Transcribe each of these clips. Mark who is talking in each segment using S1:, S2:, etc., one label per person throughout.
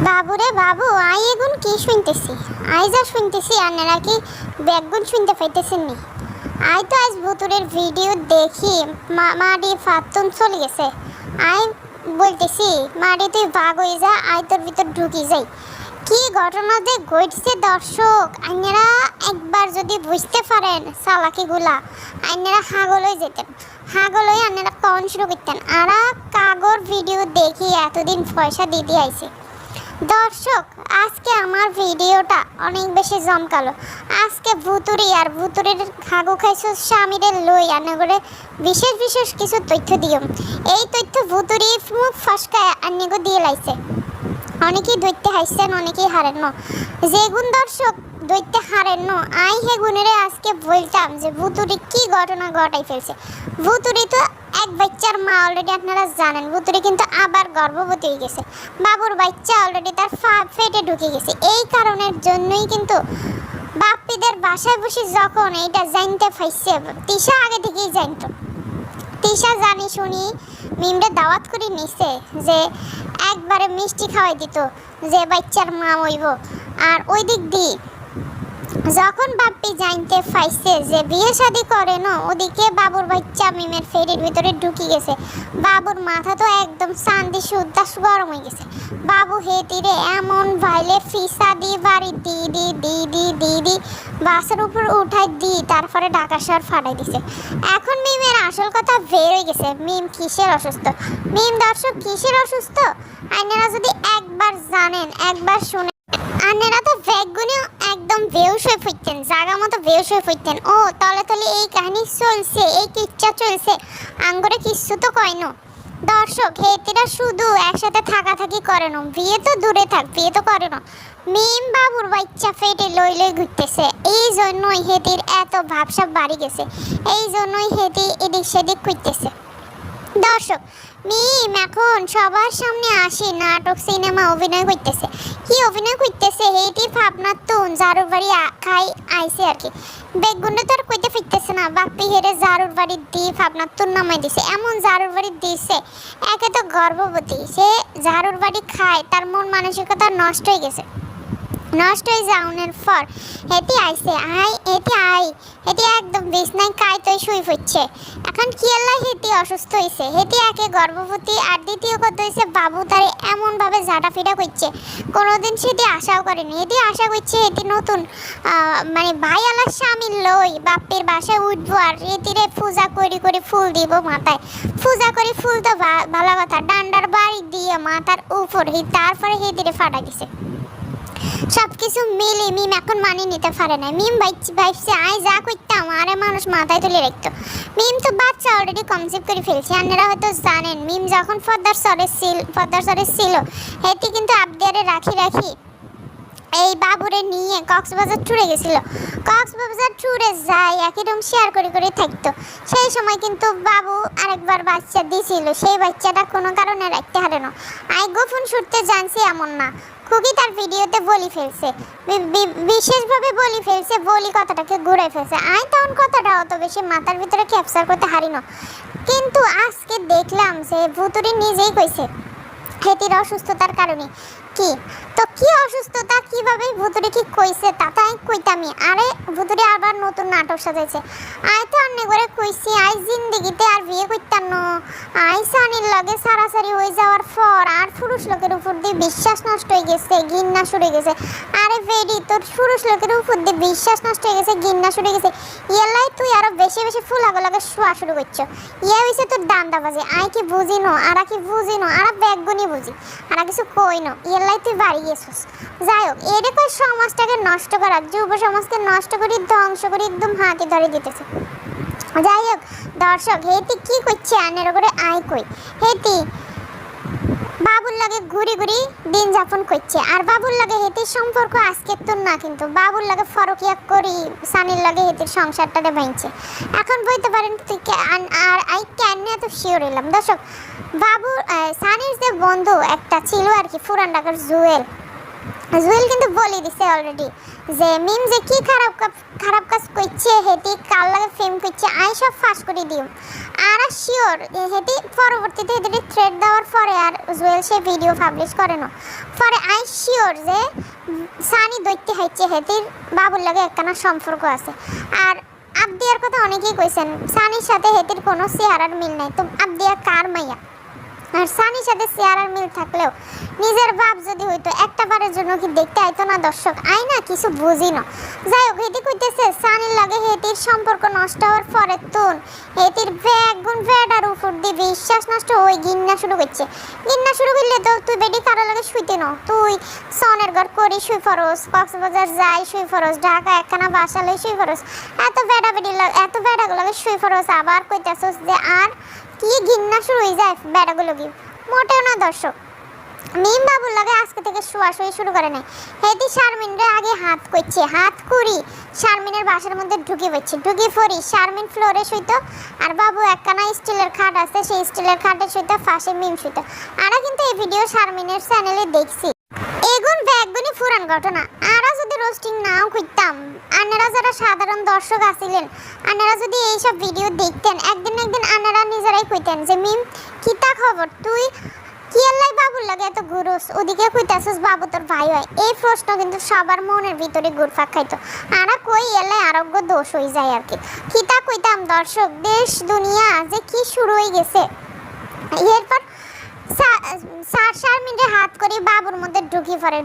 S1: বাবুরে বাবু, আই এগুন কি শুনতেছি? আই যা শুনতেছি আপনারা কি ব্যাগুন শুনতে পাইতেছেন নি? আই তো আজ ভুতুরের ভিডিও দেখি মাটি ফাতুন চলে গেছে। আই বলতেছি মাটি তুই ভাগ হয়ে যা, আই তোর ভিতর ঢুকি যাই। কি ঘটনা যে ঘটছে দর্শক, আপনারা একবার যদি বুঝতে পারেন চালাকিগুলা, আপনারা হাগল হয়ে যেতেন। হাগল হয়ে আপনারা কন শুরু করতেন। আর কাগর ভিডিও দেখি এতদিন পয়সা দিতে আইছে। দর্শক, আজকে আমার ভিডিওটা অনেক বেশি জমকালো। আজকে ভুতুরি আর ভুতুরের খাগু খাইছো স্বামীদের লই আনে করে বিশেষ বিশেষ কিছু তথ্য দিও। এই তথ্য ভুতুরি মুখ ফসকায় আন্নিগো দিয়ে লাইছে। অনেকেই দৈত্যে হাসছেন, অনেকেই হারেন ন। যেগুন দর্শক দৈত্যে হারেন ন, আই হে গুণেরে আজকে বলতাম যে ভুতুরি কি ঘটনা ঘটাই ফেলছে। ভুতুরি তো এক বাচ্চার মা অলরেডি, আপনারা জানেন। ভুতুরি কিন্তু আবার গর্ভবতী হয়ে গেছে। বাবুর বাচ্চা অলরেডি তার ফেটে ঢুকে গেছে। এই কারণের জন্যই কিন্তু বাপ্পিদের বাসায় বসে যখন এইটা জানতে পাইছে, তিশা আগে থেকেই জানতো। তিশা জানি শুনি মিমরে দাওয়াত করে নিছে যে একবারে মিষ্টি খাওয়াই দিত যে বাচ্চার মা হইব। আর ওই দিক দিয়ে যখন বাপ্পি জানতে পাইছে যে বিয়ে শাদি করে না, ওদিকে বাবুর বাচ্চা মিমের ফেরির ভিতরে ঢুকি গেছে। বাবুর মাথা তো একদম শান্তি সুদ্দাস গরম হয়ে গেছে। বাবু হে তীরে এমন ভাইলে ফিসা দিয়ে বাড়ি দি বাসের উপর উঠাই তারপরে ঢাকা শহর ফাটাই দিছে। এখন মিমের আসল কথা বের হয়ে গেছে। মিম কিসের অসুস্থ? মিম দর্শক কিসের অসুস্থ আপনারা যদি একবার জানেন, একবার শুনে, আপনারা তো ব্যাগগুনিও একদম বেউস হয়ে ফুটতেন, জাগা মতো বেউস হয়ে ফুটতেন। ও তলে তলে এই কাহিনী চলছে, এই কিচ্ছা চলছে, আঙ্গুরে কিচ্ছু তো কয় না। দর্শক, হেতিরা শুধু একসাথে থাকাথাকি করে না, বিয়ে তো দূরে থাক, বিয়ে তো করে না। মিম বাবুর বাচ্চা ফেটে লই ঘুরতেছে। এই জন্যই হেতির এত ভাবসাব বাড়ি গেছে। এই জন্যই হেতি এদিক সেদিক খুঁজতেছে। দর্শক, মিম এখন সবার সামনে আসি নাটক সিনেমা অভিনয় করতেছে। কি অভিনয় করতেছে? হেটি ভাবনার তুন জারুর বাড়ি খাই আইছে আর কি। বেগুনটা তো আর কইতে ফিরতেছে না। বাপ্পি হেরে জারুর বাড়ির দিয়ে ভাবনার তুন নামাই দিছে। এমন জারুর বাড়ি দিছে, একে তো গর্ভবতী, সে জারুর বাড়ি খায়, তার মন মানসিকতা নষ্ট হয়ে গেছে। নষ্ট হয়ে যাওয়ার পর হেতি আইছে, হেতি একদম বিছনায় কাইতই শুই পড়ছে। এখন কি আল্লাহ, হেতি অসুস্থ হয়েছে। হেতি একে গর্ভবতী, আর দ্বিতীয় কথা হয়েছে বাবু তারে এমনভাবে ঝাঁটাফিটা করছে, কোনোদিন সেটি আশাও করেনি। হেতি আশা করছে হেতি নতুন মানে ভাই আলার স্বামী লই বাপ্পির বাসায় উঠবো, আর হেতিরে পূজা করে ফুল দিব মাথায়। পূজা করে ফুল তো ভালো কথা, ডান্ডার বাড়ি দিয়ে মাথার উপর তারপরে হেতিরে ফাটা দিছে। সবকিছু মিলে মিম এখন মানিয়ে নিতে পারে না। মিম ভাবছে আই যা করতাম আরে মানুষ মাথায় তুলে রাখতো। মিম তো বাচ্চা অলরেডি কনসিভ করে ফেলছে। আপনারা হয়তো জানেন মিম যখন পদ্মার সরে ছিল হেতি কিন্তু আবদিয়ারে রাখি এই বাবুরে নিয়ে কক্সবাজার ট্যুরে গেছিল। কক্সবাজার ট্যুরে যায় একই রুম শেয়ার করে থাকতো। সেই সময় কিন্তু বাবু আরেকবার বাচ্চা দিয়েছিল, সেই বাচ্চাটা কোনো কারণে রাখতে পারে না। আই গোপন ছুটতে জানছি এমন না, খুবই তার ভিডিওতে বলি ফেলছে, বিশেষভাবে বলি ফেলছে, বলি কথাটাকে ঘুরে ফেলছে। আই তখন কথাটা অত বেশি মাথার ভিতরে ক্যাপচার করতে হারি না। কিন্তু আজকে দেখলাম যে ভুতুরি নিজেই কইছে হেতির অসুস্থতার কারণে। কি তো কি অসুস্থতা, কিভাবে ভুতুরি কি কইছে তা তো আমি কইতামি। আরে ভুতুরি আবার নতুন নাটক সাজাইছে। আই তো অনেক করে কইছি আই জিন্দিগিতে আর বিয়ে করতাম না। আই সানির লগে সারাসারি হয়ে যাওয়ার পর আর পুরুষ লোকের উপর দিয়ে বিশ্বাস নষ্ট হয়ে গেছে, ঘৃণা শুরু গেছে। আরে বেডি, তোর পুরুষ লোকের উপর দিয়ে বিশ্বাস নষ্ট হয়ে গেছে, ঘৃণা শুরু গেছে, ইয়ালাই তুই আরো বেশি বেশি ফুল লাগে শোয়া শুরু করছো। ইয়া হয়েছে তোর দান্দাবাজি। আই কি বুঝি নো, আর কি বুঝি নো, আর ব্যাগগুনি বুঝি, আর কিছু কই নো, ইয়ালাই তুই বাড়ি গেছিস। যাই হোক, এরকম সমাজটাকে নষ্ট করা, যুব সমাজকে নষ্ট করে ধ্বংস করে একদম হাতে ধরে দিতেছে। যাই হোক দর্শক, হেতি কি করছে আনের করে আই কই। হেতি বাবুর লাগে ঘুরি দিন যাপন করছে। আর বাবুর লাগে হেতির সম্পর্ক আজকের তো না, কিন্তু বাবুর লাগে ফরকিয়া করি সানির লাগে হেতির সংসারটাতে ভাঙছে। এখন বলতে পারেন আর আই কেন এত শিওর এলাম। দর্শক, বাবু সানির যে বন্ধু একটা ছিল আর কি, পুরান ঢাকার জুয়েল, জুয়েল কিন্তু বলে দিছে অলরেডি যে মিম যে কি খারাপ কাজ করছে হেতি কার লাগে ফেম করছে আই সব ফাঁস করে দিও আর শিওর হেতি পরবর্তীতে হেতি থ্রেড দেওয়ার পরে আর জুয়েল সে ভিডিও পাবলিশ করে না পরে আই শিওর যে সানি দৈত্য হাইছে হেতির বাবুর লাগে একখানা সম্পর্ক আছে। আর আবদিয়ার কথা অনেকেই কইছেন সানির সাথে হেতির কোনো চেহারার মিল নাই, তো আবদিয়া কার মাইয়া? আর সানির সাথে চেহারার মিল থাকলেও নিজের বাপ যদি হইতো একটা বারের জন্য কি দেখতে আইতো না দর্শক? আই না কিছু বুঝি না। যাই হোক হেতি কইতেছে সানির লাগে হেতির সম্পর্ক নষ্ট হওয়ার পরে তুন হেতির ব্যাগুন ভেড়ার উপর দিয়ে বিশ্বাস নষ্ট হয়ে গিন্না শুরু করছে। গিন্না শুরু করলে তো তুই বেডি কারো লাগে শুইতে ন, তুই সনের ঘর করি শুই ফরস, কক্সবাজার যাই শুই ফরস, ঢাকা একখানা বাসা লই শুই ফরস, এত বেড়াগুলো লাগে শুই ফরস, আবার কইতেছস যে আর কি গিন্না শুরু হয়ে যায় বেড়াগুলো কি? মোটেও না দর্শক। মিম বাবুর লাগে আজকে থেকে শোয়াশোয়ি শুরু করে নাই। হেতি শারমিনরে আগে হাত করছে, হাত করি শারমিনের বাসার মধ্যে ঢুকে পড়ছে, ঢুকে পড়ি শারমিন ফ্লোরে শুইতো আর বাবু একখানা স্টিলের খাট আছে সেই স্টিলের খাটে শুইতো, পাশে মিম শুইতো। আরা কিন্তু এই ভিডিও শারমিনের চ্যানেলে দেখছি। এগুন ব্যাগগুনি পুরান ঘটনা। আরা যদি রোস্টিং নাও করতাম, আনারা যারা সাধারণ দর্শক আছিলেন আনারা যদি এইসব ভিডিও দেখতেন একদিন আনারা নিজেরাই কইতেন যে মিম কিতা খবর, তুই কি আল্লাহ বাবুর লাগে এত ঘুরোস, ওদিকে কইতাছস বাবু তোর ভাই হয়। এই প্রশ্ন কিন্তু সবার মনের ভিতরে ঘুরপাক খাইতো। আরা কই এলাই আরোগ্য দোষ হয়ে যায় আর কি। কিতা কইতাম দর্শক, দেশ দুনিয়া যে কি শুরু হয়ে গেছে। এরপর শারমিনের হাত করে বাবুর মধ্যে ঢুকি পড়ে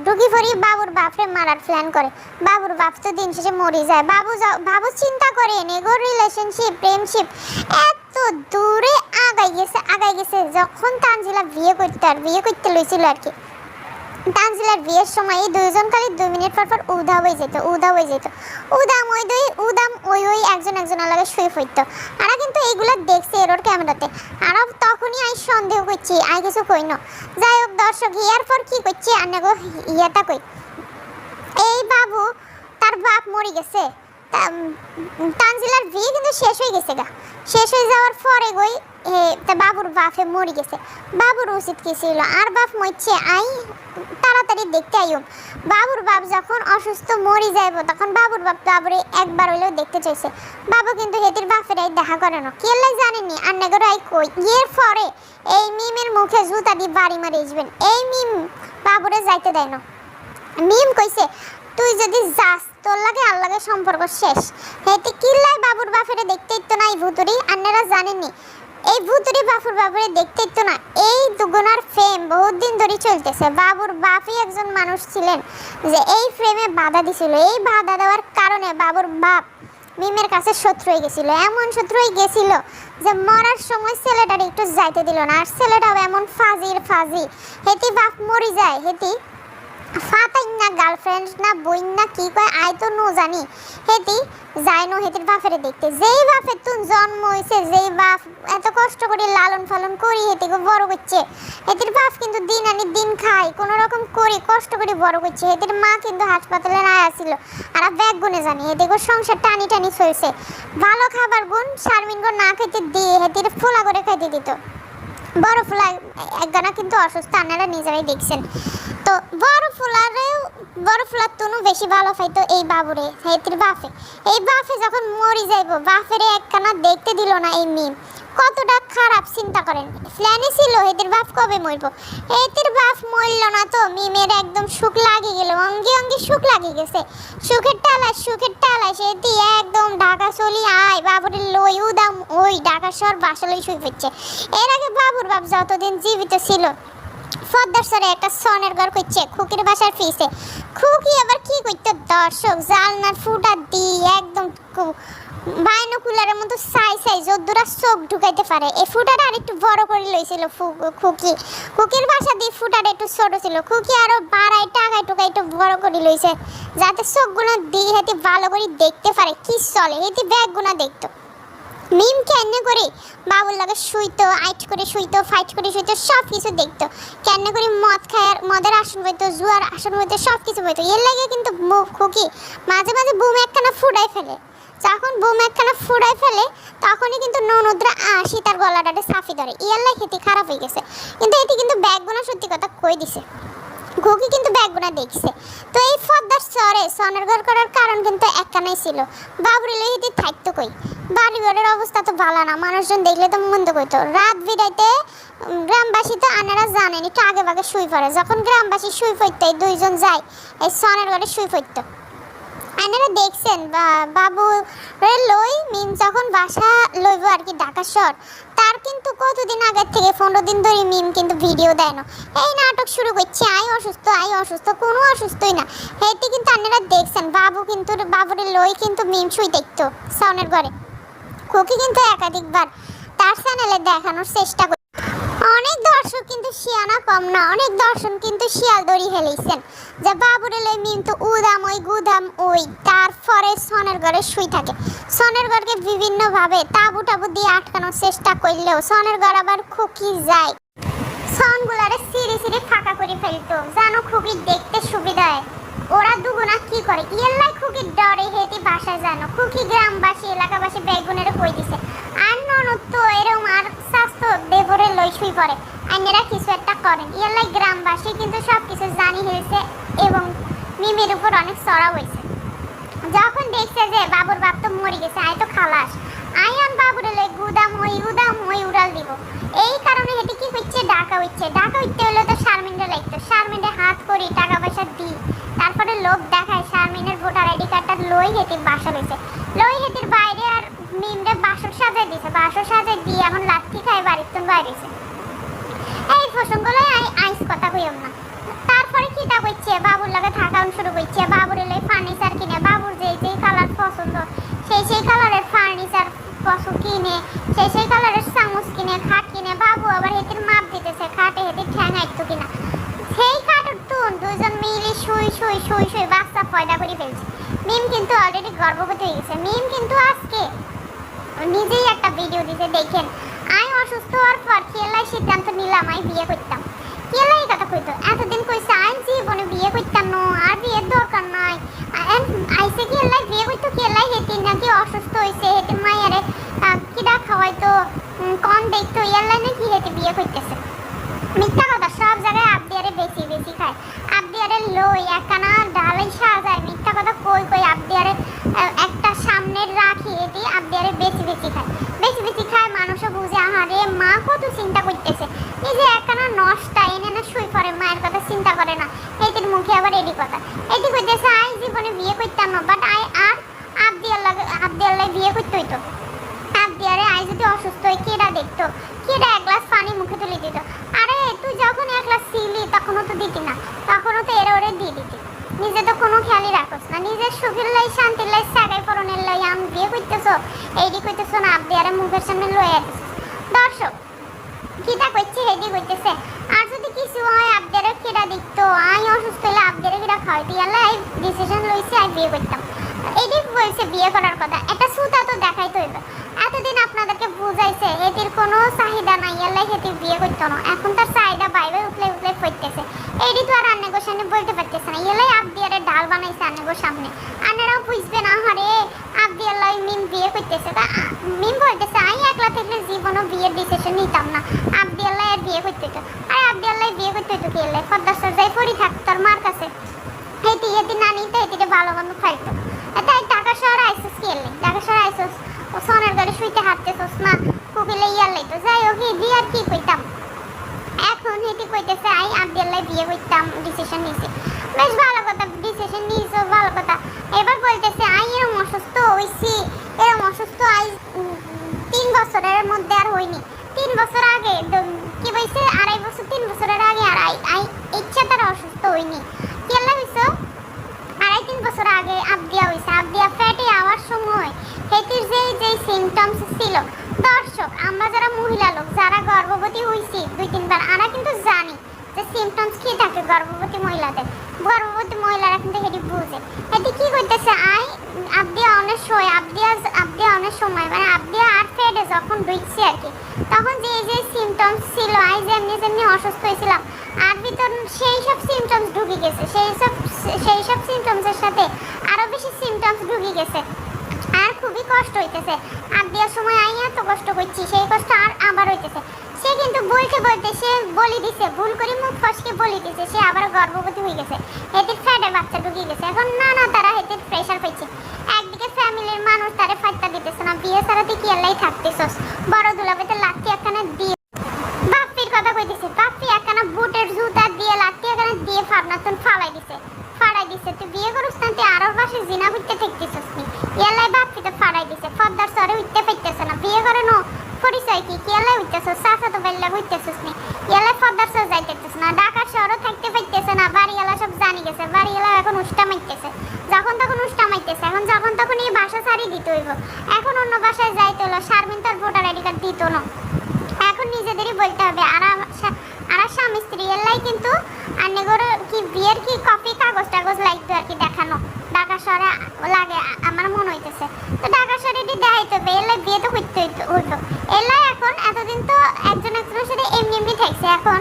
S1: বাবুর বাপরে মারার প্ল্যান করে। বাবুর বাপ তো দিন শেষে মরে যায়। বাবু চিন্তা করে এগো রিলেশনশিপ প্রেমশিপ এত দূরে আগাই গেছে যখন তানজিলা বিয়ে করতে লইছিল আর কি। তানজিলার বিয়ের সময় এই দুইজন খালি 2 মিনিট পর উদা হয়ে যেত উদাম ওই একজন লাগে শুয়ে পড়তো। আর কিন্তু এইগুলা দেখছে এরোর ক্যামেরাতে, আর তখনই আই সন্দেহ করছি আই কিছু কই না। যাই হোক দর্শক, ইয়ার পর কি করছে আনাগো ইয়াটা কই, এই বাবু তার বাপ মরে গেছে। তানজিলার বিয়ে কিন্তু শেষ হয়ে গেছে শেষ হয়ে যাওয়ার পরে গই বাবুর বাপে মরে গেছে। বাবুর উচিত কি ছিল আর বাপ মরছে আই তাড়াতাড়ি দেখতে আইম। বাবুর বাপ যখন অসুস্থ মরে যাইব তখন বাবুর বাপ বাবুরে একবার হইলেও দেখতে চাইছে। বাবু কিন্তু হেতির বাপের আই দেখা করে না, কেলাই জানেনি আর নেগর আই কই। এর পরে এই মিমের মুখে জুতা দিয়ে বাড়ি মারি আসবেন। এই মিম বাবুরে যাইতে দেয় না। মিম কইছে তুই যদি যাস তোর লাগে আর লাগে সম্পর্ক শেষ। হেতে কিল্লাই বাবুর বাপেরে দেখতে ইতো না এই ভুতুরি, আপনারা জানেননি এই ভুতুরি বাবুরে দেখতে ইতো না। এই দুগুনার ফ্রেম বহুত দিন ধরে চলতেছে। বাবুর বাপই একজন মানুষ ছিলেন যে এই ফ্রেমে বাধা দিছিল। এই বাধা দেওয়ার কারণে বাবুর বাপ মিমের কাছে শত্রু হয়ে গেছিল, এমন শত্রু হয়ে গেছিল যে মরার সময় ছেলেটার একটু যাইতে দিল না। আর ছেলেটাও এমন ফাজি হেতি বাপ মরি যায়, হেতি ফাতাই না গার্লফ্রেন্ড না বইন না কি কয় আই তো নো জানি, হেতি যায় না হেতির বাপেরে দেখতে। যেই বাপের তুন জন্ম হয়েছে, যেই বাপ এত কষ্ট করে লালন পালন করি হেতিকে বড় করছে, হেতির বাপ কিন্তু দিন আনি দিন খায় কোনো রকম করে কষ্ট করে বড় করছে। হেতির মা কিন্তু হাসপাতালে না আসছিল আর ব্যাগ গুনে জানি হেতিকে সংসার টানি চলছে। ভালো খাবার গুণ শারমিন গুণ না খেতে দিয়ে হেতির ফোলা করে খাইতে দিত। বড় ফুলা একগানা কিন্তু অসুস্থ, আপনারা নিজেরাই দেখছেন। তো বড় ফুলার তুনু বেশি ভালো পাইতো এই বাবুরে হেতির বাপে। এই বাপে যখন মরি যাইব বাপেরে একখানা দেখতে দিল না এই মিম। কতটা খারাপ চিন্তা করেন। প্ল্যানে ছিল হেতির বাপ কবে মরব, হেতির বাপ মরল না তো মিমের একদম সুখ লাগে গেল, অঙ্গে সুখ লাগে গেছে। সুখের টালায় সেটি একদম ঢাকা চলি আয় বাবুরে লই উদাম ওই ঢাকা শহর বাসা লই শুয়ে পড়ছে। এর আগে বাবুর বাপ যতদিন জীবিত ছিল পদ্মার সরে একটা সনের ঘর করছে খুকির বাসার ফিসে। খুকি আবার কি করতো দর্শক, জালনার ফুটা দিয়ে একদম বাইনোকুলারের মতো সাই যদ্দুরা চোখ ঢুকাইতে পারে এই ফুটাটা আর একটু বড় করে লইছিল খুকির বাসা দিয়ে ফুটাটা একটু ছোট ছিল। খুকি আরো বাড়াই টাকায় টুকাই একটু বড় করে লইছে যাতে চোখগুলো দিয়ে হেঁটে ভালো করে দেখতে পারে কি চলে, হেঁটে ব্যাগগুলো দেখতো। মিম কেন্নে করে বাবুর লাগে শুইতো, আইট করে শুইতো, ফাইট করে শুইতো, সব কিছু দেখতো। কেন্নে করে মদের আসন বইতো, জুয়ার আসন বইতো, সব কিছু বইতো। এর লাগে কিন্তু খুকি মাঝে বুম একখানা ফুটাই ফেলে। যখন বুম একখানা ফুটাই ফেলে তখনই কিন্তু ননদরা আসি তার গলাটাতে সাফি ধরে। ইয়ার লাগে হেতি খারাপ হয়ে গেছে। কিন্তু এটি কিন্তু ব্যাগগুলো সত্যি কথা কই দিছে। খুকি কিন্তু ব্যাগগুনা দেখছে। তো এই ফদ্দার চরে সনের ঘর করার কারণ কিন্তু একখানাই ছিল, বাবুরে লইতে থাকতো কই। বাড়ি ঘরের অবস্থা তো ভালো না, মানুষজন দেখলে তো মন্দ কইতো। রাত বিরাইতে গ্রামবাসী তো আনারা জানেন একটু আগে ভাগে শুই পড়ে। যখন গ্রামবাসী শুই পড়তো এই দুইজন যায় এই সনের ঘরে শুই পড়তো। আপনারা দেখছেন বাবু লই মিম যখন বাসা লইব আর কি ঢাকা শহর, তার কিন্তু কতদিন আগের থেকে 15 দিন ধরে মিম কিন্তু ভিডিও দেয় না। এই নাটক শুরু করছে আই অসুস্থ, কোনো অসুস্থই না। এতে কিন্তু আপনারা দেখছেন বাবু কিন্তু বাবুরে লই কিন্তু মিম শুই দেখতো সাউনের ঘরে। খুকি কিন্তু একাধিকবার তার চ্যানেলে দেখানোর চেষ্টা করে। অনেক দর্শক কিন্তু শিয়ানা কম না, অনেক দর্শক কিন্তু শিয়াল দড়ি হেলেইছেন যে বাবুরে লই মিম তো উদাম ওই গুদাম ওই। তারপরে সনের ঘরে শুই থাকে। সনের ঘরকে বিভিন্নভাবে তাবু টাবু দিয়ে আটকানোর চেষ্টা করলেও সনের ঘর আবার খুকি যায় সনগুলারে সিঁড়ি সিঁড়ি ফাঁকা করে ফেলতো, জানো খুকি দেখতে সুবিধা হয়। ওরা দুগুনা কি করে ইয়েলাই খুকির ডরে হেঁটে বাসায় জানো। খুকি গ্রামবাসী এলাকাবাসী বেগুনের কই দিছে আর ননদ তো এরকম আর স্বাস্থ্য দেবরে লই শুই পড়ে আইনেরা কিছু একটা করেন। ইয়েলাই গ্রামবাসী কিন্তু সব কিছু জানি হয়েছে এবং মিমের উপর অনেক চড়া হয়েছে। যখন দেখছে যে বাবুর বাপ তো মরে গেছে আয় তো খালাস আয়ান বাবুরে লই গুদাম ওই উড়াল দিব। এই কারণে হেঁটে কি হচ্ছে ডাকা হইতে হলে তো শারমিনরে লাগতো। শারমিনরে হাত করি টাকা পয়সা দিই, তারপরে লোক দেখায় শারমিনের ভোটার আইডি কার্ডটা লই হেঁটে বাসা রয়েছে। লই হেঁটির বাইরে আর মিমরে বাসর সাজাই দিয়েছে, বাসর সাজাই দিয়ে এখন লাঠি খায় বাড়ির তো বাইরেছে। এই প্রসঙ্গগুলো আইস কথা কইম না। তারপরে কিটা করছে বাবুর লাগে থাকা শুরু করছে। বাবুর এলে ফার্নিচার কিনে, বাবুর যেই কালার পছন্দ সেই কালারের ফার্নিচার কিনে, সেই কালারের চামচ কিনে, খাট কিনে। বাবু আবার হেতির মাপ দিতেছে খাটে হেতির ঠ্যাং আইতো কিনা। সেই খাটের তুন দুজন মিলে শুই বাচ্চা পয়দা করে ফেলছে। মিম কিন্তু অলরেডি গর্ভবতী হয়ে গেছে। মিম কিন্তু আজকে নিজেই একটা ভিডিও দিতে দেখেন আমি অসুস্থ হওয়ার পর কেলাই সিদ্ধান্ত নিলাম আমি বিয়ে করতাম। কেলাই কথা কইতো এতদিন কইছে আমি জীবনে বিয়ে করতাম না, আর বিয়ের দরকার নাই। আইসে কেলাই বিয়ে করতো, কেলাই হেতি নাকি অসুস্থ হয়েছে, হেতি মায়ারে কিডা খাওয়াইতো কম দেখতো, এলাই নাকি হেতি বিয়ে করতেছে। মিথ্যা কথা, সব জায়গায় আবদিয়ারে বেশি খায়। আবদিয়ারে লই একখানা ডালাই সাজায়। মিথ্যা কথা কই আবদিয়ারে একটা সামনের রাখি এটি আবদিয়ারে বেশি খায়। মানুষও বুঝে আহারে মা কত চিন্তা করতেছে, এই যে একখানা নষ্টা এনে না শুই পড়ে, মায়ের কথা চিন্তা করে না। এটির মুখে আবার এটি কথা এটি কইতেছে আই জীবনে বিয়ে করতাম না, বাট আই আর আবদিয়াল্লাহ বিয়ে করতে হইতো। আবদিয়ারে আই যদি অসুস্থ হয় কেডা দেখতো, কেডা এক গ্লাস পানি মুখে তুলে দিত। আরে তুই যখন এক গ্লাস ছিলি তখনও তো দিতি না, তখনও তো ওরে দিয়ে দিতি। নিজে তো কোনো খেয়ালই রাখোস না, নিজের সুখের লাই শান্তির লাই সাগাই পরনের লাই আমি বিয়ে করতেছো, এইটি করতেছো না আবদিয়ারে মুখের সামনে লয়ে আসতেছ। দর্শক কিটা করছে হেডি করতেছে। আর যদি কিছু হয় আবদিয়ারে কেডা দেখতো, আমি অসুস্থ হলে আবদিয়ারে কেডা খাওয়াইতে ইয়াল্লা এই ডিসিশন লইছে আমি বিয়ে করতাম। এটি বলছে বিয়ে করার কথা, একটা সুতা তো দেখাইতে হইবে। এতদিন আপনাদেরকে বুঝাইছে এটির কোনো চাহিদা নাই, ইয়াল্লাই হেঁটে বিয়ে করতো না। এখন তার চাহিদা বাইরে উঠলে পড়তেছে। এইটি তো আর আন্নাগোর সামনে বলতে পারতেছে না, ইয়াল্লাই আবদিয়ারে ডাল বানাইছে আন্নাগোর সামনে। আন্নারাও বুঝবে না হারে আবদিয়াল্লাই মিম বিয়ে করতেছে। তা মিম বলতেছে আমি একলা থেকে জীবনও বিয়ের ডিসিশন নিতাম না, আবদিয়াল্লাই আর বিয়ে করতে হতো। আর আবদিয়াল্লাই বিয়ে করতে হতো কি এলাই পদ্মার সজ্জায় পড়ি থাকতো তোর মার কাছে, হেঁটি না নিতে হেঁটিতে ভালো মন্দ খাইতো। তাই ঢাকা শহরে আইসোস কি এলে, ঢাকা শহরে আইসোস ও সোনার ঘরে শুইতে হাঁটতেছোস না, কুকিলে ইয়াল্লাই তো যাই হোক বিয়ে আর কি কইতাম। এখন হেঁটে কইতেছে আই আবদিয়াল্লাই বিয়ে করতাম ডিসিশন নিয়েছে। বেশ ভালো কথা, ডিসিশন নিয়েছো ভালো কথা। এবার বলতেছে আই এরম অসুস্থ হয়েছি, এরম অসুস্থ আই 3 বছরের মধ্যে আর হয়নি। 3 বছর আগে কি বলছে 2.5 বছর 3 বছরের আগে আর আই ইচ্ছা তারা অসুস্থ হয়নি। কেলা হইছো 2.5-3 বছর আগে আবদিয়া হয়েছে। আবদিয়া ফ্যাটে আওয়ার সময় হেতির যেই সিমটমস ছিল। দর্শক আমরা যারা মহিলা লোক যারা গর্ভবতী হয়েছি 2-3 বার আমরা কিন্তু জানি যে সিমটমস কি থাকে গর্ভবতী মহিলাদের। গর্ভবতী মহিলারা কিন্তু হেঁটে বুঝে এটি কি করতেছে আই আবদিয়া অনেক সময় মানে আবদিয়া আর ফ্যাটে যখন ঢুকছে আর কি, তখন যে সিমটমস ছিল আই যেমনি অসুস্থ হয়েছিলাম আর ভিতর সেই সব সিমটমস ঢুকে গেছে। সেই সব সিমটমসের সাথে আরো বেশি সিমটমস ঢুকে গেছে আর খুবই কষ্ট হইতেছে। আর দেওয়ার সময় আমি এত কষ্ট করছি সেই কষ্ট আর আবার হইতেছে। সে কিন্তু বলতে বলতে সে বলে দিছে, ভুল করে মুখ ফসকে বলে দিছে সে আবার গর্ভবতী হয়ে গেছে, হেতির ফ্যাটে বাচ্চা ঢুকে গেছে। এখন না তারা হেতির প্রেশার পাইছে, একদিকে ফ্যামিলির মানুষ তারে ফাইটটা দিতেছে না, বিয়ে ছাড়াতে কি এলাই থাকতেছস, বড় দুলাবেতে লাঠি একখানা দিয়ে বাপ্পির কথা কইতেছে, বাপ্পি একখানা বুটের জুতা দিয়ে লাঠি একখানা দিয়ে ফাবনাতন ফাড়াই দিছে। তুই বিয়ে করছ না, তুই আরো পাশে জিনা হইতে থাকতেছস নি, এলাই বাপ্পি তো ফাড়াই দিছে, ফদ্দার সরে উঠতে পাইতেছে না, বিয়ে করে নো পরিচয় কি এলাই হইতেছস, চাচা তো বেল্লা হইতেছস নি, এলাই ফদ্দার সরে যাইতেছস না, ঢাকার শহরও থাকতে পাইতেছে না, বাড়িওয়ালা সব জানি গেছে, বাড়িওয়ালা এখন উষ্টা মাইতেছে, যখন তখন উষ্টা মাইতেছে, এখন যখন তখন এই বাসা ছাড়ি দিতে হইব, এখন অন্য বাসায় যাইতে হলো, শারমিন তার ভোটার আইডি কার্ড দিত না, এখন নিজেদেরই বলতে হবে। আর স্বামী স্ত্রী এলাই কিন্তু আন্নেগর কি বিয়ের কি কপি কাগজ টাগজ লাগতো আর কি দেখানো, ঢাকা শহরে লাগে আমার মনে হইতেছে, তো ঢাকা শহরে দেখাইতে হবে, এলাই বিয়ে তো করতে হইতো, এলাই এখন এতদিন তো একজন একজনের সাথে এমনি থাকছে, এখন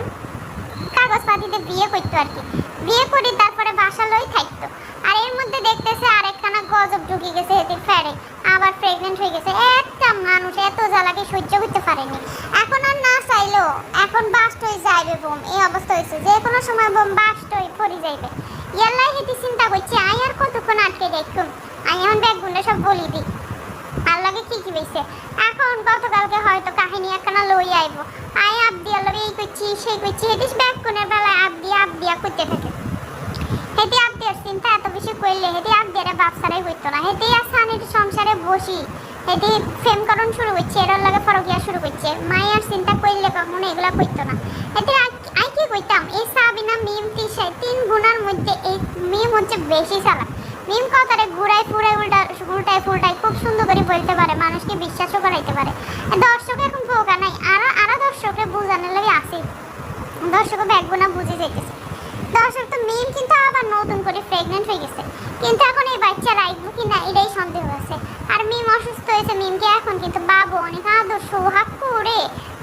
S1: কাগজপাতিতে বিয়ে করতো আর কি, বিয়ে করি তারপরে বাসা লই থাকতো, আর এর মধ্যে দেখতেছে আরেকখানা গজব ঢুকে গেছে হেতির ফ্যারে, আবার প্রেগনেন্ট হয়ে গেছে। একটা মানুষ এত জ্বালাকে সহ্য করতে পারেনি, এখন আর না চাইলো, এখন বাস্ট হয়ে যাইবে বোম, এই অবস্থা হয়েছে, যে কোনো সময় বোম বাস্ট হয়ে পড়ে যাইবে। ইয়াল্লাই হেতি চিন্তা করছি আই আর কতক্ষণ আটকে দেখুন, আমি এখন ব্যাগগুলো সব বলি দিই আর লাগে কি হয়েছে। এখন গতকালকে হয়তো কাহিনী একখানা লই আইবো, আই আবদি আল্লাহ এই করছি সেই করছি, হেতিস ব্যাগগুনের বেলায় আবদিয়া করতে থাকে, হেতি আবদিয়ার চিন্তা এত বেশি করলে হেতি আবদিয়ারে বাপসারাই হইতো না, হেতি আর সানির সংসারে বসি হেতি প্রেমকরণ শুরু করছে, এর লাগে ফরকিয়া শুরু করছে, মায়ের চিন্তা করলে কখনো এগুলা করতো না। হেতি আই কি কইতাম, এই সাবিনা মিম তিশাই 3 গুণার মধ্যে এই মিম হচ্ছে বেশি চালাক, মিম কথারে ঘুরাই ফুরাই উল্টাই ফুলটাই খুব সুন্দর করে বলতে পারে, মানুষকে বিশ্বাসও করাইতে পারে। দর্শক এখন পোকা নাই, আরা দর্শককে বোঝানোর লাগে আসে, দর্শক ব্যাগগুনা বুঝে যাইতেছে, দর্শক তো মিম কিন্তু আবার নতুন করে প্রেগনেন্ট হয়ে গেছে, কিন্তু এখন এই বাচ্চা রাখবো কিনা এটাই সন্দেহ আছে। আর মিম অসুস্থ হয়েছে, মিমকে এখন কিন্তু বাবু অনেক আদর সোহাগ করে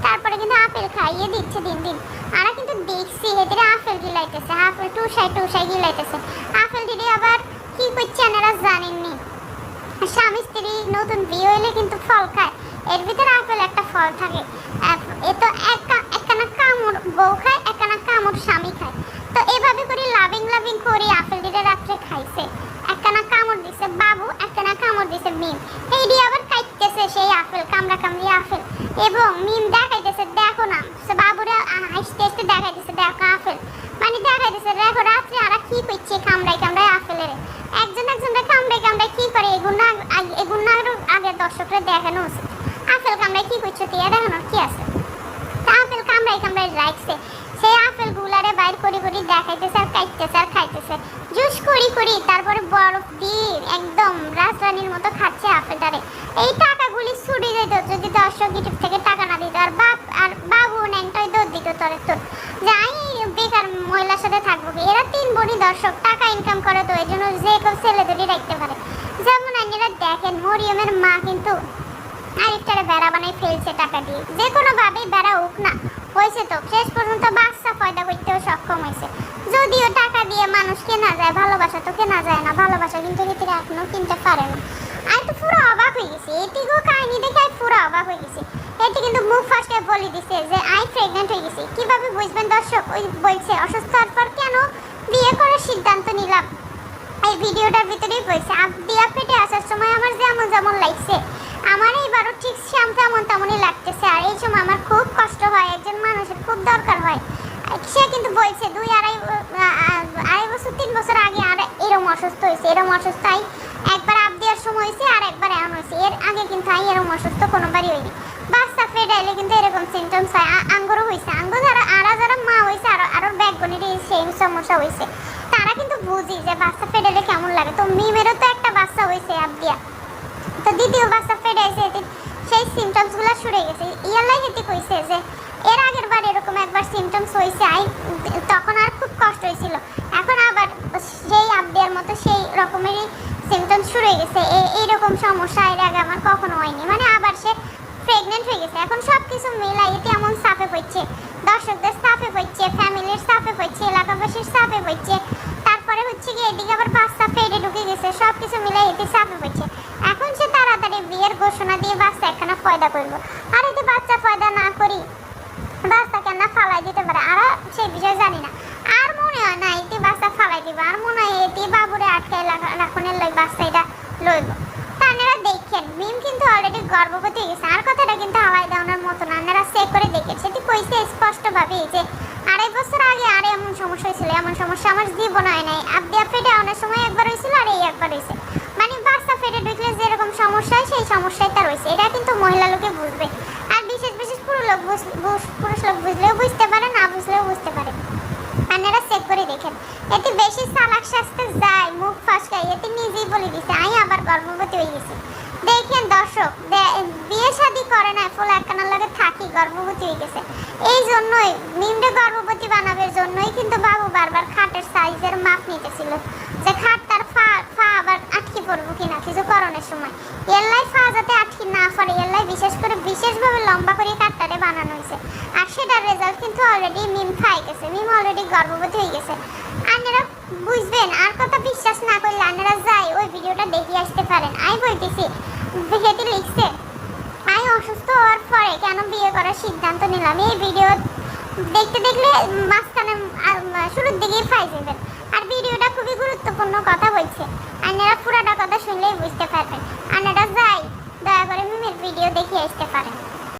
S1: তারপরে কিন্তু আপেল খাইয়ে দিচ্ছে দিন। আমরা কিন্তু দেখছি এদের আপেল গিলাইতেছে, আপেল টুসাই গিলাইতেছে, আপেল দিদি আবার কি করছে এনারা জানেননি, স্বামী স্ত্রী নতুন বিয়ে হইলে কিন্তু ফল খায়, এর ভিতরে আপেল একটা ফল থাকে, এ তো একখানা কামড় বউ খায়, একখানা কামড় স্বামী খায়, তো এভাবে করে লাভিং করে আপেল দিতে রাত্রে খাইছে, একখানা কামড় দিছে বাবু, একখানা কামড় দিছে মিম, এই দিয়ে আবার খাইতেছে সেই আপেল, কামড়ি আপেল, এবং মিম দেখাইতেছে দেখো না, বাবুরা হাসতে দেখাইতেছে দেখো আপেল, মানে দেখাইতেছে দেখো রাত্রে আর কি করছে কামড়াই আপেলের, একজনটা কামড়াই কি করে, এগুলো আগে দর্শকরা দেখানো উচিত, আপেল কামড়াই কি করছে তুই দেখানোর কি আছে, আপেল কামড়াই রাখছে, সেই আপেল গুলারে বাইর করে দেখাইতেছে আর কাটতেছে আর খাইতেছে, জুস করি তারপরে বরফ দিয়ে একদম রাজরানীর মতো খাচ্ছে আপেলটারে। এই টাকাগুলি ছুটে যেত যদি দর্শক ইউটিউব থেকে টাকা না দিত, আর বাবু ন্যাংটাই দৌড় দিত তোর যাই বেকার মহিলার সাথে থাকবো, এরা 3 বোনই দর্শক টাকা ইনকাম করে, তো এই জন্য যে কেউ ছেলে দুটি রাখতে পারে, যেমন আপনারা দেখেন মরিয়মের মা কিন্তু আরেকটারে বেড়া বানাই ফেলছে টাকা দিয়ে, যে কোনো ভাবেই বেড়া হোক না হয়েছে, তো শেষ পর্যন্ত বাচ্চা পয়দা করতেও সক্ষম হয়েছে, যদিও টাকা দিয়ে মানুষ কেনা যায়, ভালোবাসা তো কেনা যায় না, ভালোবাসা কিন্তু ভিতরে এখনো কিনতে পারে না। আমি তো পুরো অবাক হয়ে গেছি, এটিকেও কাহিনী দেখে আমি পুরো অবাক হয়ে গেছি, এটি কিন্তু মুখ ফাঁসকে বলে দিছে যে আই প্রেগনেন্ট হয়ে গেছি, কিভাবে বুঝবেন দর্শক, ওই বলছে অসুস্থ হওয়ার পর কেন বিয়ে করার সিদ্ধান্ত নিলাম, এই ভিডিওটার ভিতরেই বলছে দিয়া পেটে আসার সময় আমার যেমন লাগছে, আমার এইবারও ঠিক তেমনই লাগতেছে, আর এই সময় আমার খুব কষ্ট হয়, একজন মানুষের খুব দরকার হয়, সে কিন্তু বলছে 2-2.5 বছর 3 বছর আগে আর এরকম অসুস্থ হয়েছে, একবার দেওয়ার সময় হয়েছে আর একবার এমন হয়েছে, এর আগে কিন্তু এরকম অসুস্থ কোনোবারই হয়নি, বাচ্চা ফেডাইলে কিন্তু এরকম সিমটমস হয়, আঙ্গরও হয়েছে, যারা মা হয়েছে আরো ব্যাকগণের সেম সমস্যা হয়েছে, তারা কিন্তু বুঝি যে বাচ্চা ফেডাইলে কেমন লাগে, তো মিমেরও তো একটা বাচ্চা হয়েছে আবদিয়া, তো দ্বিতীয় বাচ্চা ফেডাইছে, সেই সিমটমসগুলো শুরু গেছে, ইয়াল্লাই হেতি কইছে যে এর আগের বার এরকম একবার সিমটমস হয়েছে, তখন আর খুব কষ্ট হয়েছিল, এখন আবার সেই আবদিয়ার মতো সেই রকমেরই সিমটমস শুরু হয়ে গেছে, এইরকম সমস্যা এর আগে আমার কখনো হয়নি, মানে আবার সে প্রেগনেন্ট হয়ে গেছে, এখন সব কিছু মিলাই এতে এমন চাপে পড়ছে, দর্শকদের চাপে পড়ছে, ফ্যামিলির চাপে পড়ছে, এলাকাবাসীর চাপে পড়ছে, তারপরে হচ্ছে কি এদিকে আবার বাচ্চা পেটে ঢুকে গেছে, সব কিছু মিলাই এতে চাপে পড়ছে, এখন সে তাড়াতাড়ি বিয়ের ঘোষণা দিয়ে বাচ্চা একখানা পয়দা করবো, আর এতে বাচ্চা পয়দা না করি ফালাই দিতে পারে, আর সেই বিষয়ে জানি না। আর মনে হয় না এটি বাচ্চা ফালাই দিব, আর মনে হয় এটি বাবুরে আটকায় রাখনের লই বাচ্চা এটা লইব। আপনারা দেখেন মিম কিন্তু অলরেডি গর্ভবতী হয়ে গেছে, আর কথাটা কিন্তু হাওয়াই দেওয়ানোর মতো না। আপনারা চেক করে দেখেন, সেটি কইছে স্পষ্টভাবে যে 2.5 বছর আগে আর এমন সমস্যা হয়েছিল, এমন সমস্যা আমার জীবন হয় নাই। আব্বা ফেটে অনেক সময় একবার হয়েছিল আর এই একবার হয়েছে, মানে বাচ্চা ফেটে ঢুকলে যেরকম সমস্যা হয় সেই সমস্যাই তার হয়েছে। এটা কিন্তু মহিলা লোকে বুঝবে, আর বিশেষ বিশেষ পুরুষ লোক বুঝলেও বুঝতে পারে, না বুঝলেও বুঝতে পারে। আপনারা চেক করে দেখেন, এতে বেশি চালাক শাস্তে যায় মুখ ফসকায়, এতে নিজেই বলে দিছে আমি আবার গর্ভবতী হয়ে গেছি। দেখেন দর্শক, বিয়ে শাদী করে না, ফুল একখানার লাগে থাকি গর্ভবতী হয়ে গেছে। এই জন্যই মিমরে গর্ভবতী বানাবের জন্যই কিন্তু বাবু বারবার খাটের সাইজের মাপ নিতেছিল, যে খাট তার ফা আবার আটকে পড়বো কিনা কিছু করণের সময়। এল্লাই ফা যাতে আটকে না পড়ে, এল্লাই বিশেষভাবে লম্বা করে খাটটারে বানানো হয়েছে। আর সেটার রেজাল্ট কিন্তু অলরেডি মিম খাই গেছে, মিম অলরেডি গর্ভবতী হয়ে গেছে। আপনারা বুঝবেন, আর কথা বিশ্বাস না করলে আপনারা যাই ওই ভিডিওটা দেখে আসতে পারেন। আমি বলতেছি হেঁটে লিখছে আমি অসুস্থ হওয়ার পরে কেন বিয়ে করার সিদ্ধান্ত নিলাম। এই ভিডিও দেখতে দেখলে মাঝখানে শুরুর দিকেই পাই যাবেন। আর ভিডিওটা খুবই গুরুত্বপূর্ণ কথা বলছে, আপনারা পুরাটা কথা শুনলেই বুঝতে পারবেন। আপনারা